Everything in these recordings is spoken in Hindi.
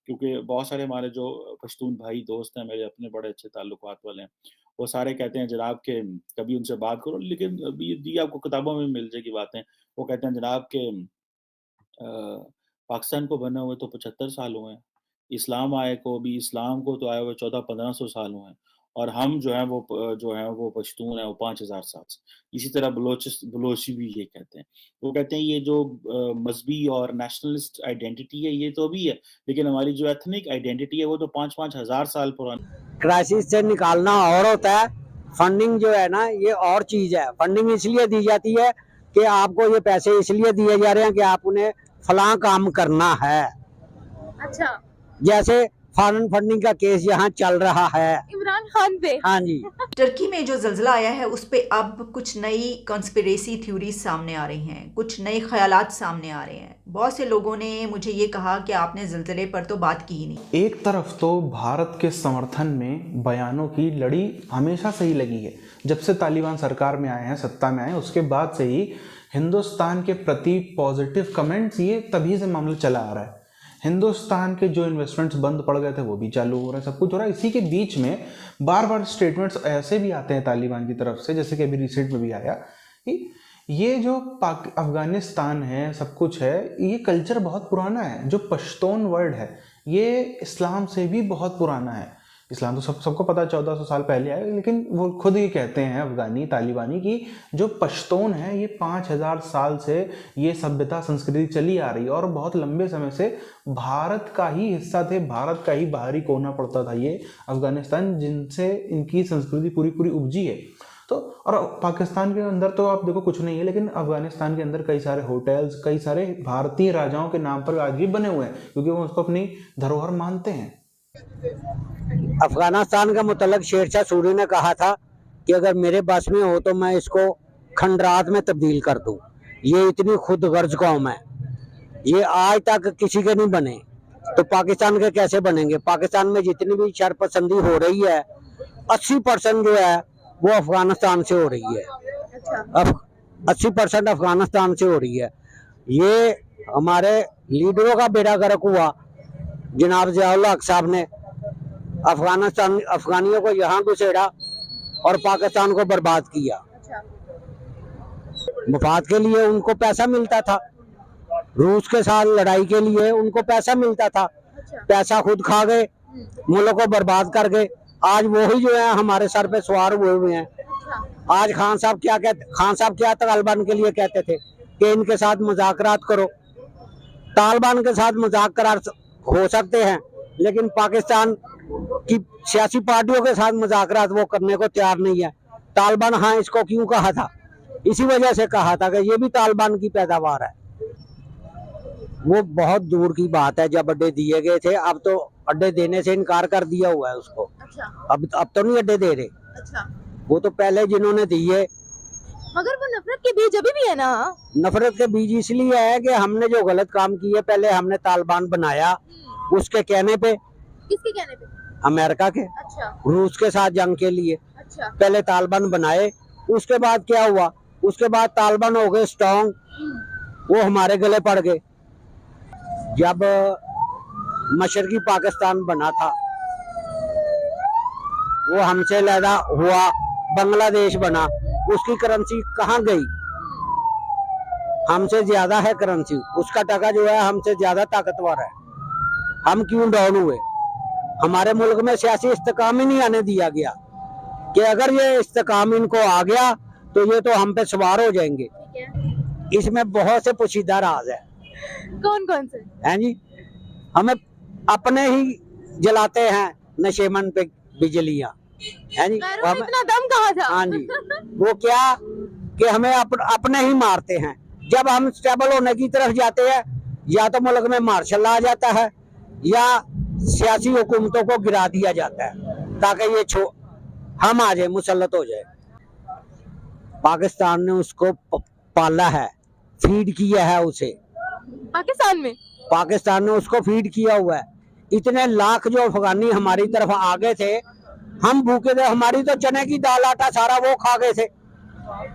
क्योंकि बहुत सारे हमारे जो पश्तून भाई दोस्त हैं, मेरे अपने बड़े अच्छे ताल्लुकात वाले हैं, वो सारे कहते हैं जनाब के कभी उनसे बात करो, लेकिन अभी ये आपको किताबों में मिल जाएगी बातें। वो कहते हैं जनाब के पाकिस्तान को बने हुए तो 75 साल हुए हैं। इस्लाम को तो आए हुए 1400-1500 साल हुए हैं और हम जो हैं वो पश्तून हैं वो 5000 साल से। इसी तरह बलोची भी ये कहते हैं। वो कहते हैं ये जो मज़हबी और नेशनलिस्ट आइडेंटिटी है ये तो अभी है, लेकिन हमारी जो एथनिक आइडेंटिटी है वो तो 5-5 हज़ार साल पुरानी। क्राइसिस से निकालना और होता है, फंडिंग जो है ना ये और चीज है। फंडिंग इसलिए दी जाती है कि आपको ये पैसे इसलिए दिए जा रहे हैं कि आप उन्हें फलां काम करना है। अच्छा, जैसे फॉरेन फंडिंग का केस यहाँ चल रहा है इमरान खान पे। हाँ जी। टर्की में जो ज़ल्ज़ला आया है उस पे अब कुछ नई कॉन्स्पिरेसी थ्योरीज सामने आ रही हैं, कुछ नए ख्यालात सामने आ रहे हैं। बहुत से लोगों ने मुझे ये कहा कि आपने ज़ल्ज़ले पर तो बात की ही नहीं। एक तरफ तो भारत के समर्थन में बयानों की लड़ी हमेशा से ही लगी है। जब से तालिबान सरकार में आए हैं, सत्ता में आए, उसके बाद से ही हिंदुस्तान के प्रति पॉजिटिव कमेंट्स ये तभी से मामला चला आ रहा है। हिंदुस्तान के जो इन्वेस्टमेंट्स बंद पड़ गए थे वो भी चालू हो रहे हैं, सब कुछ हो रहा है। इसी के बीच में बार बार स्टेटमेंट्स ऐसे भी आते हैं तालिबान की तरफ से, जैसे कि अभी रिसेंट में भी आया कि ये जो अफगानिस्तान है, सब कुछ है, ये कल्चर बहुत पुराना है। जो पश्तून वर्ड है ये इस्लाम से भी बहुत पुराना है। इस्लाम तो सबको पता है 1400 साल पहले आया, लेकिन वो खुद ही कहते हैं अफगानी तालिबानी की जो पश्तून है ये 5000 साल से ये सभ्यता संस्कृति चली आ रही है और बहुत लंबे समय से भारत का ही हिस्सा थे, भारत का ही बाहरी कोना पड़ता था ये अफगानिस्तान, जिनसे इनकी संस्कृति पूरी पूरी उपजी है। तो और पाकिस्तान के अंदर तो आप देखो कुछ नहीं है, लेकिन अफगानिस्तान के अंदर कई सारे होटल्स, कई सारे भारतीय राजाओं के नाम पर आज भी बने हुए हैं, क्योंकि वो उसको अपनी धरोहर मानते हैं। अफगानिस्तान का मुतल्लिक शेरशाह सूरी ने कहा था कि अगर मेरे बस में हो तो मैं इसको खंडरात में तब्दील कर दूं। ये इतनी खुद गर्ज कौम है, ये आज तक किसी के नहीं बने, तो पाकिस्तान के कैसे बनेंगे। पाकिस्तान में जितनी भी शरपसंदी हो रही है 80% जो है वो अफगानिस्तान से हो रही है। अब 80% अफगानिस्तान से हो रही है। ये हमारे लीडरों का बेड़ा गर्क हुआ। जनाब ज़ियाउल हक साहब ने अफगानियों को यहाँ घुसेड़ा और पाकिस्तान को बर्बाद किया। मुफाद के लिए उनको पैसा मिलता था, रूस के साथ लड़ाई के लिए उनको पैसा मिलता था, पैसा खुद खा गए, मुल्क को बर्बाद कर गए। आज वही जो है हमारे सर पे सवार हुए हैं। आज खान साहब क्या तालिबान के लिए कहते थे कि इनके साथ मुज़ाकरात करो। तालिबान के साथ मुज़ाकरात करार हो सकते हैं, लेकिन पाकिस्तान की सियासी पार्टियों के साथ मुज़ाकरात वो करने को तैयार नहीं है। तालिबान हाँ इसको क्यों कहा था, इसी वजह से कहा था कि ये भी तालिबान की पैदावार है। वो बहुत दूर की बात है जब अड्डे दिए गए थे, अब तो अड्डे देने से इनकार कर दिया हुआ है उसको। अब तो नहीं अड्डे दे रहे। वो तो पहले जिन्होंने दिए, मगर वो नफरत के बीज अभी भी है ना। नफरत के बीज इसलिए है कि हमने जो गलत काम किए, पहले हमने तालिबान बनाया उसके कहने पे। किसके कहने पे? अमेरिका के। रूस के साथ जंग के लिए पहले तालिबान बनाए। उसके बाद क्या हुआ, उसके बाद तालिबान हो गए स्ट्रॉन्ग, वो हमारे गले पड़ गए। जब मशरकी पाकिस्तान बना था वो हमसे लैदा हुआ, बांग्लादेश बना, उसकी करेंसी कहाँ गई? हमसे ज्यादा है करेंसी, उसका टका जो है हमसे ज्यादा ताकतवर है। हम क्यों डाउन हुए? हमारे मुल्क में सियासी इस्तेकाम ही नहीं आने दिया गया कि अगर ये इस्तेकाम इनको आ गया तो ये तो हम पे सवार हो जाएंगे। इसमें बहुत से पोशीदा राज है। कौन कौन से हैं जी? हमें अपने ही जलाते हैं नशेमन पे बिजलियां, हैं जी? इतना दम कहाँ था? हाँ जी। वो क्या कि हमें अपने ही मारते हैं। जब हम स्टेबल होने की तरफ जाते हैं, या तो मुल्क में मार्शल आ जाता है या सियासी हुकूमतों को गिरा दिया जाता है ताकि ये हम आ जाए, मुसल्लत हो जाए। पाकिस्तान ने उसको पाला है, फीड किया है उसे। पाकिस्तान ने उसको फीड किया हुआ है। इतने लाख जो अफगानी हमारी तरफ आ गए थे, हम भूखे थे। हमारी तो चने की दाल आटा सारा वो खा गए थे।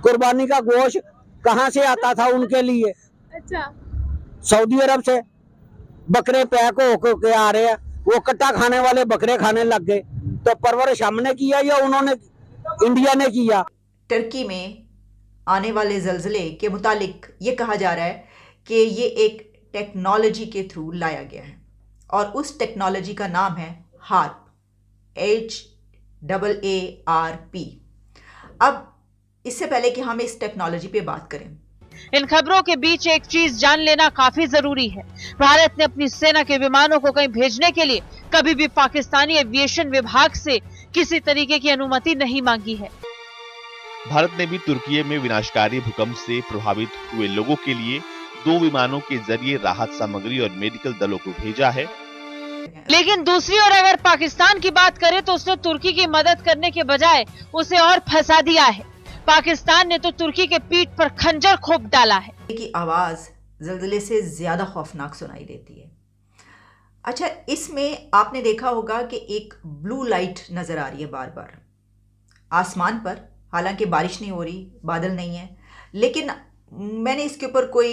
कुर्बानी का गोश्त कहाँ से आता था उनके लिए? अच्छा। सऊदी अरब से। बकरे पैक होके आ रहे हैं, वो कट्टा खाने वाले बकरे खाने लग गए। तो परवरिश हमने किया या उन्होंने, इंडिया ने किया? टर्की में आने वाले ज़लज़ले के मुतालिक ये कहा जा रहा है कि ये एक टेक्नोलॉजी के थ्रू लाया गया है और उस टेक्नोलॉजी का नाम है HAARP, HAARP। अब इससे पहले कि हम इस टेक्नोलॉजी पे बात करें, इन खबरों के बीच एक चीज जान लेना काफी जरूरी है। भारत ने अपनी सेना के विमानों को कहीं भेजने के लिए कभी भी पाकिस्तानी एविएशन विभाग से किसी तरीके की अनुमति नहीं मांगी है। भारत ने भी तुर्की में विनाशकारी भूकंप से प्रभावित हुए लोगों के लिए 2 विमानों के जरिए राहत सामग्री और मेडिकल दलों को भेजा है। लेकिन दूसरी ओर अगर पाकिस्तान की बात करें तो उसने तुर्की की मदद करने के बजाय उसे और फंसा दिया है। पाकिस्तान ने तो तुर्की के पीठ पर खंजर खोप डाला है। की आवाज ज़लज़ले से ज्यादा खौफनाक सुनाई देती है। अच्छा, इसमें आपने देखा होगा कि एक ब्लू लाइट नजर आ रही है बार बार आसमान पर। हालांकि बारिश नहीं हो रही, बादल नहीं है, लेकिन मैंने इसके ऊपर कोई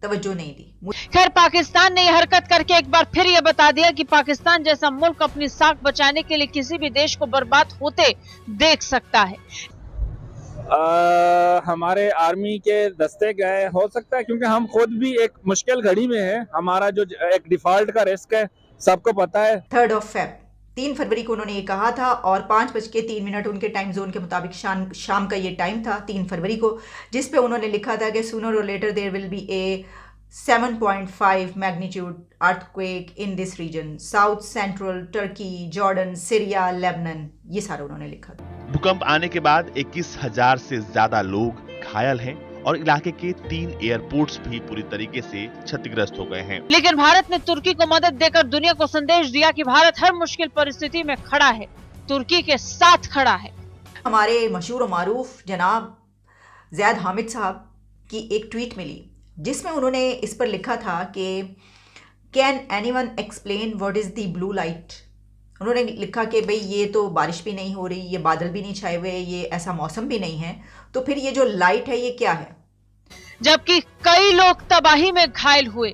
तवज्जो नहीं दी। खैर, पाकिस्तान ने यह हरकत करके एक बार फिर यह बता दिया कि पाकिस्तान जैसा मुल्क अपनी साख बचाने के लिए किसी भी देश को बर्बाद होते देख सकता है। हमारे आर्मी के दस्ते गए, हो सकता है क्योंकि हम खुद भी एक मुश्किल घड़ी में हैं। हमारा जो एक डिफॉल्ट का रिस्क है सबको पता है। 3 फेब 3 फरवरी को उन्होंने ये कहा था और 5:03 उनके टाइम जोन के मुताबिक शाम का ये टाइम था 3 फरवरी को, जिस पे उन्होंने लिखा था कि सूनर और later there will be a 7.5 magnitude earthquake in this region, south central Turkey, Jordan, Syria, Lebanon. ये सारा उन्होंने लिखा था। भूकंप आने के बाद 21,000 से ज्यादा लोग घायल हैं और इलाके के 3 एयरपोर्ट्स भी पूरी तरीके से क्षतिग्रस्त हो गए हैं। लेकिन भारत ने तुर्की को मदद देकर दुनिया को संदेश दिया कि भारत हर मुश्किल परिस्थिति में खड़ा है, तुर्की के साथ खड़ा है। हमारे मशहूर और मारूफ जनाब ज़ैद हामिद साहब की एक ट्वीट मिली जिसमें उन्होंने इस पर लिखा था कि can anyone explain what is the blue light. उन्होंने लिखा कि भाई ये तो बारिश भी नहीं हो रही, ये बादल भी नहीं छाए हुए, ये ऐसा मौसम भी नहीं है, तो फिर ये जो लाइट है ये क्या है। जबकि कई लोग तबाही में घायल हुए,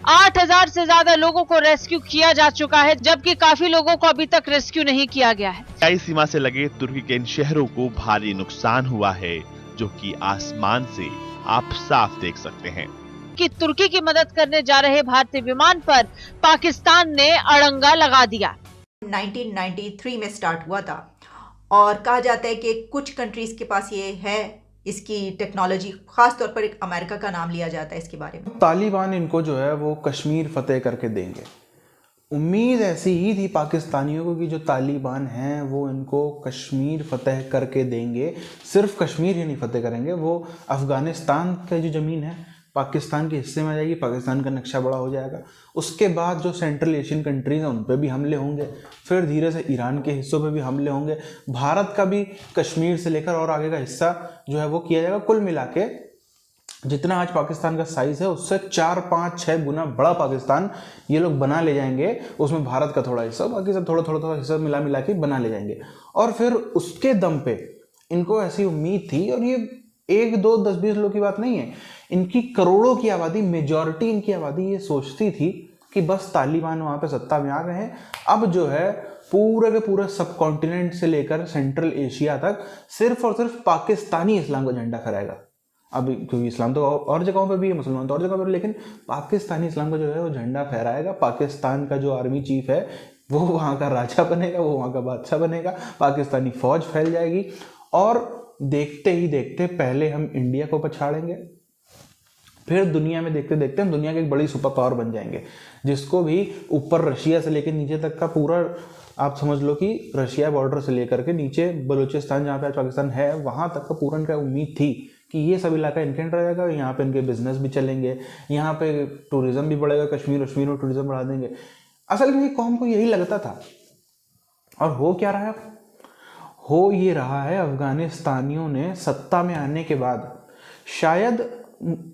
8,000 से ज्यादा लोगों को रेस्क्यू किया जा चुका है, जबकि काफी लोगों को अभी तक रेस्क्यू नहीं किया गया है। कई सीमा से लगे तुर्की के इन शहरों को भारी नुकसान हुआ है, जो कि आसमान से आप साफ देख सकते हैं। कि तुर्की की मदद करने जा रहे भारतीय विमान पर पाकिस्तान ने अड़ंगा लगा दिया। 1993 में स्टार्ट हुआ था और कहा जाता है कि कुछ कंट्रीज के पास ये है इसकी टेक्नोलॉजी, खास तौर पर एक अमेरिका का नाम लिया जाता है इसके बारे में। तालिबान इनको जो है वो कश्मीर फतेह करके देंगे। उम्मीद ऐसी ही थी पाकिस्तानियों को कि जो तालिबान हैं वो इनको कश्मीर फतेह करके देंगे। सिर्फ कश्मीर ही नहीं फतेह करेंगे, वो अफ़गानिस्तान का जो ज़मीन है पाकिस्तान के हिस्से में आ जाएगी, पाकिस्तान का नक्शा बड़ा हो जाएगा। उसके बाद जो सेंट्रल एशियन कंट्रीज़ हैं उन पर भी हमले होंगे, फिर धीरे से ईरान के हिस्सों पे भी हमले होंगे। भारत का भी कश्मीर से लेकर और आगे का हिस्सा जो है वो किया जाएगा। कुल मिला के जितना आज पाकिस्तान का साइज़ है उससे 4, 5, 6 गुना बड़ा पाकिस्तान ये लोग बना ले जाएंगे। उसमें भारत का थोड़ा हिस्सा, बाकी सब थोड़ा हिस्सा मिला के बना ले जाएंगे। और फिर उसके दम पे इनको ऐसी उम्मीद थी, और ये 1, 2, 10, 20 लोग की बात नहीं है, इनकी करोड़ों की आबादी, मेजॉरिटी इनकी आबादी ये सोचती थी कि बस तालिबान वहाँ पे सत्ता में आ गए हैं, अब जो है पूरे के पूरे सब कॉन्टिनेंट से लेकर सेंट्रल एशिया तक सिर्फ और सिर्फ पाकिस्तानी इस्लाम का झंडा फहराएगा। अब क्योंकि इस्लाम तो और जगहों पे भी है, मुसलमान तो और जगहों पर, लेकिन पाकिस्तानी इस्लाम का जो है वो झंडा फहराएगा। पाकिस्तान का जो आर्मी चीफ है वो वहाँ का राजा बनेगा, वो वहाँ का बादशाह बनेगा, पाकिस्तानी फौज फैल जाएगी, और देखते ही देखते पहले हम इंडिया को पछाड़ेंगे, फिर दुनिया में देखते देखते हम दुनिया के एक बड़ी सुपर पावर बन जाएंगे, जिसको भी ऊपर रशिया से लेकर नीचे तक का पूरा आप समझ लो कि रशिया बॉर्डर से लेकर के नीचे बलूचिस्तान जहाँ पे आज पाकिस्तान है वहाँ तक का पूरा इनका उम्मीद थी कि ये सब इलाका इनके अंडर रहेगा, यहाँ पे इनके बिजनेस भी चलेंगे, यहाँ पे टूरिज्म भी बढ़ेगा, कश्मीर में टूरिज्म बढ़ा देंगे। असल में कौम को यही लगता था, और हो क्या रहा है? हो ये रहा है, अफगानिस्तानियों ने सत्ता में आने के बाद शायद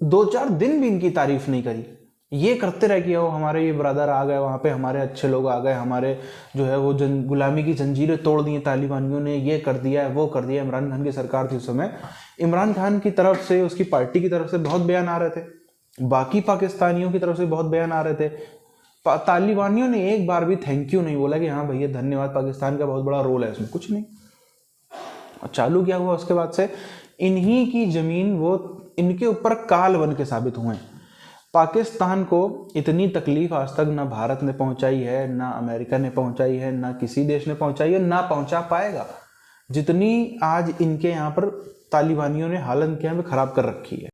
2-4 दिन भी इनकी तारीफ नहीं करी। ये करते रह कि हमारे ये ब्रदर आ गए, वहाँ पे हमारे अच्छे लोग आ गए, हमारे जो है वो गुलामी की जंजीरें तोड़ दी तालिबानियों ने, ये कर दिया है, वो कर दिया। इमरान खान की सरकार थी उस समय, इमरान खान की तरफ से, उसकी पार्टी की तरफ से बहुत बयान आ रहे थे, बाकी पाकिस्तानियों की तरफ से बहुत बयान आ रहे थे तालिबानियों ने एक बार भी थैंक यू नहीं बोला कि हाँ भैया धन्यवाद, पाकिस्तान का बहुत बड़ा रोल है इसमें, कुछ नहीं। और चालू क्या हुआ उसके बाद से, इन्हीं की जमीन वो इनके ऊपर काल बन के साबित हुए हैं। पाकिस्तान को इतनी तकलीफ आज तक ना भारत ने पहुंचाई है, ना अमेरिका ने पहुंचाई है, ना किसी देश ने पहुंचाई है, ना पहुंचा पाएगा, जितनी आज इनके यहाँ पर तालिबानियों ने हालत क्या में खराब कर रखी है।